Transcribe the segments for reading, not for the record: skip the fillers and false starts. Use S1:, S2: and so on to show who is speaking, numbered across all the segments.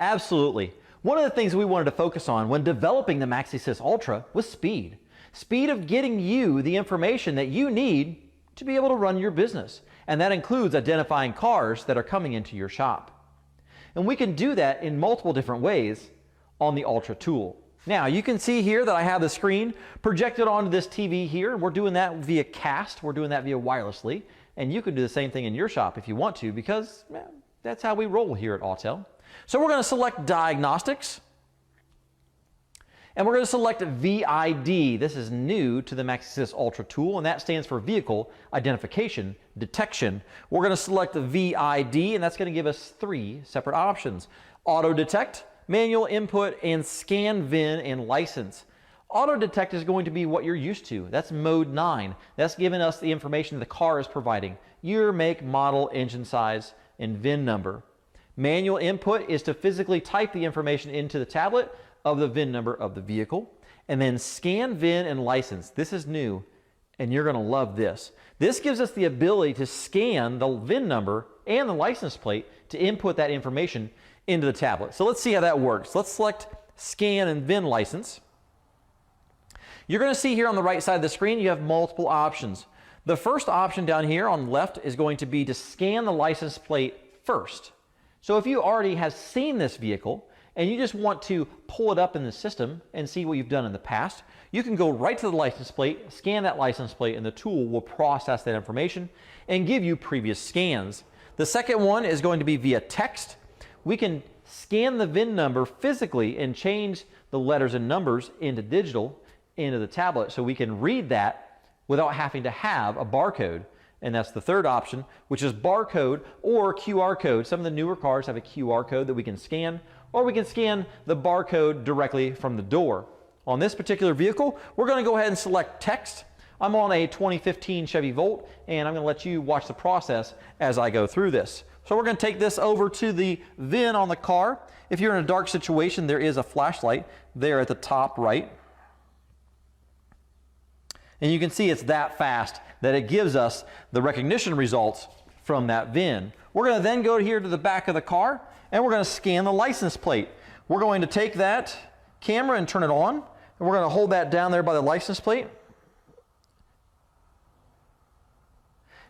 S1: Absolutely. One of the things we wanted to focus on when developing the MaxiSys Ultra was speed. Speed of getting you the information that you need to be able to run your business. And that includes identifying cars that are coming into your shop. And we can do that in multiple different ways on the Ultra tool. Now, you can see here that I have the screen projected onto this TV here. We're doing that via cast. We're doing that via wirelessly. And you can do the same thing in your shop if you want to, because that's how we roll here at AUTEL. So we're going to select Diagnostics. And we're going to select VID. This is new to the MaxiSys Ultra tool, and that stands for Vehicle Identification Detection. We're going to select the VID, and that's going to give us 3 separate options: Auto Detect, Manual Input, and Scan VIN and License. Auto Detect is going to be what you're used to. That's mode 9. That's giving us the information the car is providing: year, make, model, engine size, and VIN number. Manual Input is to physically type the information into the tablet of the VIN number of the vehicle. And then Scan VIN and License. This is new, and you're going to love this. This gives us the ability to scan the VIN number and the license plate to input that information into the tablet. So let's see how that works. Let's select Scan and VIN License. You're going to see here on the right side of the screen you have multiple options. The first option down here on the left is going to be to scan the license plate first. So if you already have seen this vehicle and you just want to pull it up in the system and see what you've done in the past, you can go right to the license plate, scan that license plate, and the tool will process that information and give you previous scans. The second one is going to be via text. We can scan the VIN number physically and change the letters and numbers into digital into the tablet, so we can read that without having to have a barcode. And that's the third option, which is barcode or QR code. Some of the newer cars have a QR code that we can scan, or we can scan the barcode directly from the door. On this particular vehicle, we're going to go ahead and select text. I'm on a 2015 Chevy Volt, and I'm going to let you watch the process as I go through this. So we're going to take this over to the VIN on the car. If you're in a dark situation, there is a flashlight there at the top right. And you can see it's that fast that it gives us the recognition results from that VIN. We're going to then go here to the back of the car, and we're going to scan the license plate. We're going to take that camera and turn it on, and we're going to hold that down there by the license plate.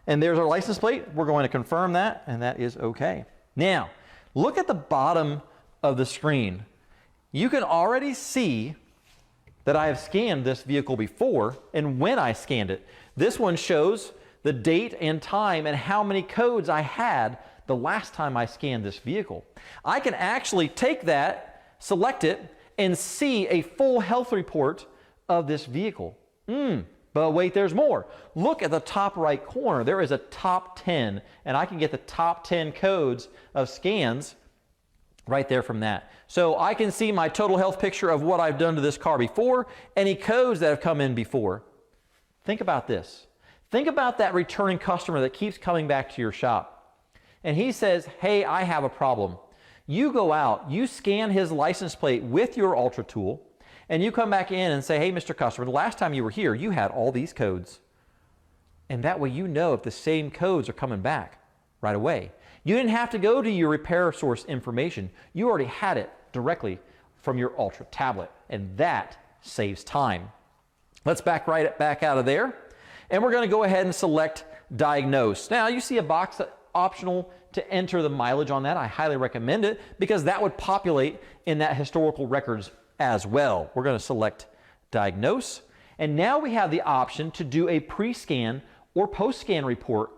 S1: And there's our license plate. We're going to confirm that, and that is okay. Now, look at the bottom of the screen. You can already see that I have scanned this vehicle before and when I scanned it. This one shows the date and time and how many codes I had the last time I scanned this vehicle. I can actually take that, select it, and see a full health report of this vehicle. But wait, there's more. Look at the top right corner. There is a top 10, and I can get the top 10 codes of scans right there from that. So I can see my total health picture of what I've done to this car before, any codes that have come in before. Think about this. Think about that returning customer that keeps coming back to your shop. And he says, hey, I have a problem. You go out, you scan his license plate with your Ultra tool, and you come back in and say, hey, Mr. Customer, the last time you were here, you had all these codes. And that way you know if the same codes are coming back right away. You didn't have to go to your repair source information. You already had it directly from your Ultra tablet, and that saves time. Let's back out of there, and we're going to go ahead and select Diagnose. Now, you see a box optional to enter the mileage on that. I highly recommend it because that would populate in that historical records as well. We're going to select Diagnose, and now we have the option to do a pre-scan or post-scan report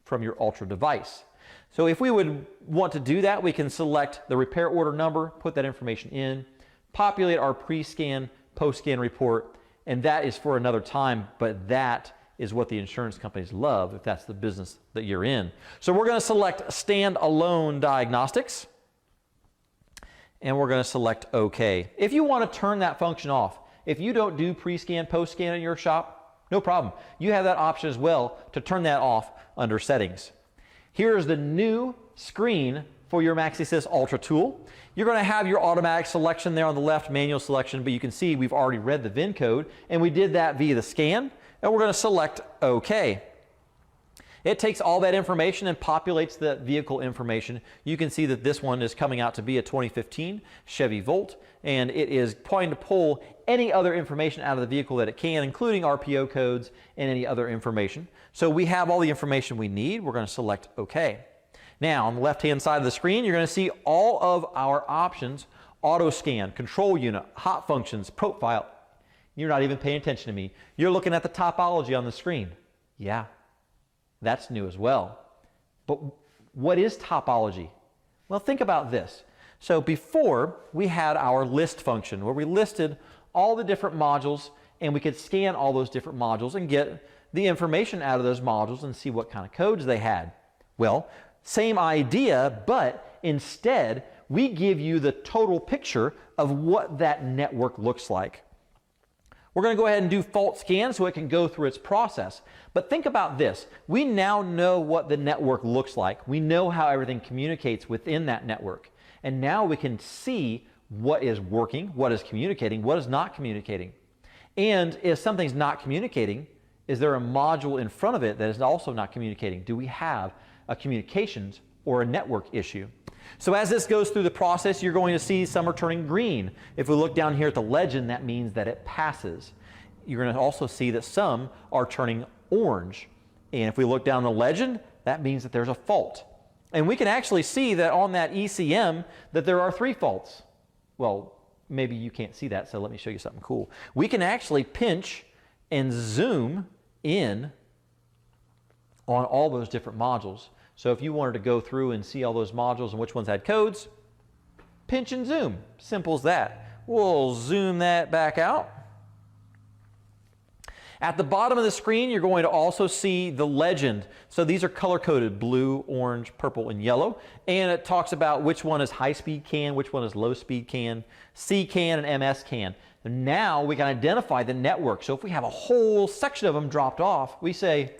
S1: from your Ultra device. So if we would want to do that, we can select the repair order number, put that information in, populate our pre-scan, post-scan report, and that is for another time, but that is what the insurance companies love if that's the business that you're in. So we're going to select Standalone Diagnostics, and we're going to select OK. If you want to turn that function off, if you don't do pre-scan, post-scan in your shop, no problem. You have that option as well to turn that off under Settings. Here's the new screen for your MaxiSys Ultra tool. You're going to have your automatic selection there on the left, manual selection, but you can see we've already read the VIN code, and we did that via the scan, and we're going to select OK. It takes all that information and populates the vehicle information. You can see that this one is coming out to be a 2015 Chevy Volt, and it is trying to pull any other information out of the vehicle that it can, including RPO codes and any other information. So we have all the information we need. We're going to select OK. Now, on the left-hand side of the screen, you're going to see all of our options: auto scan, control unit, hot functions, profile. You're not even paying attention to me. You're looking at the topology on the screen. Yeah. That's new as well. But what is topology? Well, think about this. So before, we had our list function where we listed all the different modules, and we could scan all those different modules and get the information out of those modules and see what kind of codes they had. Well, same idea, but instead, we give you the total picture of what that network looks like. We're going to go ahead and do fault scan so it can go through its process. But think about this. We now know what the network looks like. We know how everything communicates within that network. And now we can see what is working, what is communicating, what is not communicating. And if something's not communicating, is there a module in front of it that is also not communicating? Do we have a communications or a network issue? So as this goes through the process, you're going to see some are turning green. If we look down here at the legend, that means that it passes. You're going to also see that some are turning orange. And if we look down the legend, that means that there's a fault. And we can actually see that on that ECM that there are 3 faults. Well, maybe you can't see that, so let me show you something cool. We can actually pinch and zoom in on all those different modules. So if you wanted to go through and see all those modules and which ones had codes, pinch and zoom. Simple as that. We'll zoom that back out. At the bottom of the screen, you're going to also see the legend. So these are color-coded: blue, orange, purple, and yellow. And it talks about which one is high-speed CAN, which one is low-speed CAN, C CAN, and MS CAN. And now we can identify the network. So if we have a whole section of them dropped off, we say,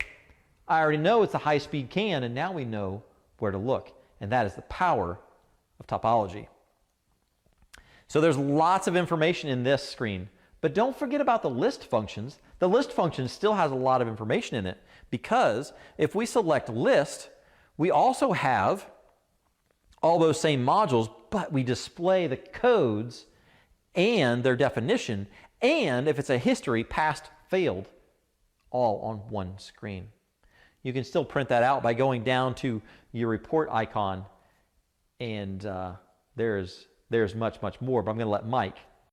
S1: I already know it's a high-speed CAN, and now we know where to look. And that is the power of topology. So there's lots of information in this screen. But don't forget about the list functions. The list function still has a lot of information in it, because if we select list, we also have all those same modules, but we display the codes and their definition, and if it's a history, passed, failed, all on one screen. You can still print that out by going down to your report icon, and there's much, much more, but I'm going to let Mike